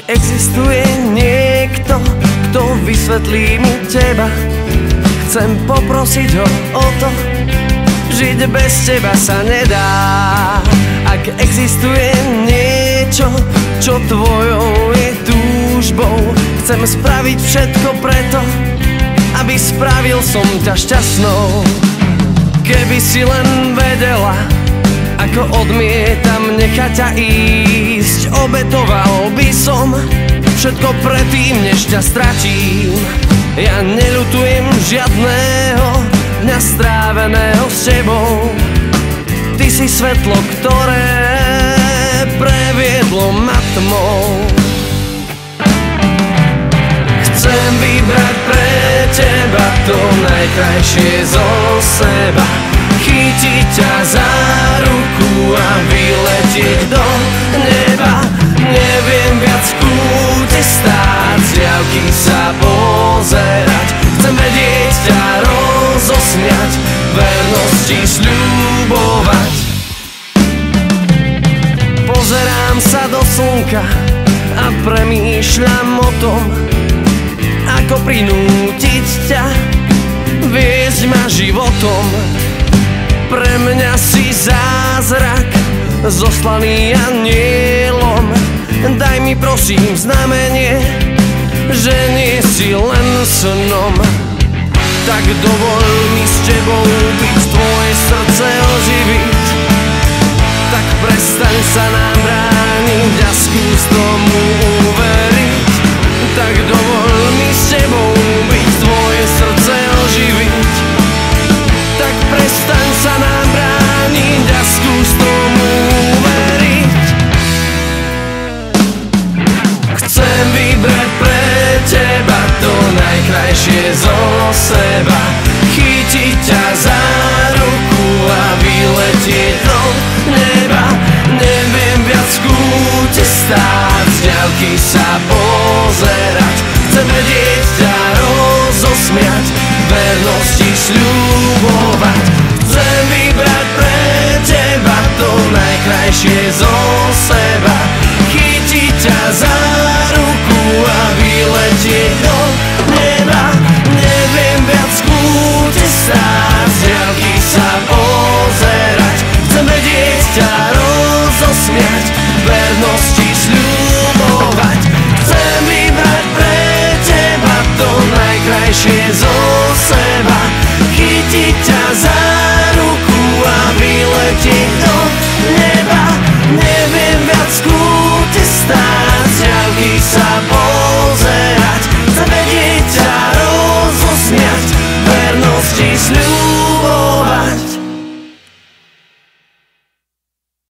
existuje niekto, kto vysvetlí mi teba, chcem poprosiť ho o to, žiť bez teba sa nedá. Ak existuje niečo, čo tvojou je túžbou, chcem spraviť všetko preto, aby spravil som ťa šťastnou. Keby si len vedela, ako odmietam nechať ťa ísť, obetoval by som všetko predtým, než ťa stratím. Ja neľutujem žiadného dňa stráveného s tebou. Ty si svetlo, ktoré previedlo ma tmou. Chcem vybrať pre teba to najkrajšie zo seba, chytiť ťa za ruku a vyletieť do neba. Neviem viac v kúte stáť, z diaľky sa pozerať. Chcem vedieť ťa rozosmiať, vernosti sľubovať. Pozerám sa do slnka a premýšľam o tom, ako prinútiť ťa viesť ma životom. Pre mňa si zázrak, zoslaný anielom. Daj mi prosím znamenie, že nie si len snom. Tak dovoľ mi s tebou byť, tvoje srdce oživiť. Tak prestaň sa nám brániť a skús tomu uveriť. Tak dovoľ mi s tebou byť, tvoje srdce oživiť. Tak prestaň sa nám brániť a skús tomu uveriť. Chcem vybrať pre teba to najkrajšie zo seba, chytiť ťa za ruku a vyletieť do neba. Neviem viac v kúte stáť, z diaľky sa pozerať. Chcem vedieť ťa rozosmiať, vernosti sľubovať. Chcem vybrať pre teba to najkrajšie zo seba, chytiť ťa za ruku a vyletieť do neba. Neviem viac v kúte stáť, z diaľky sa pozerať. Chcem vedieť ťa rozosmiať, vernosti sľubovať. Chcem vybrať pre teba to najkrajšie zo seba, chytiť ťa za ruku a vyletieť do neba. Neviem viac v kúte stáť, z diaľky sa pozerať. Chcem vedieť ťa rozosmiať, vernosti sľubovať.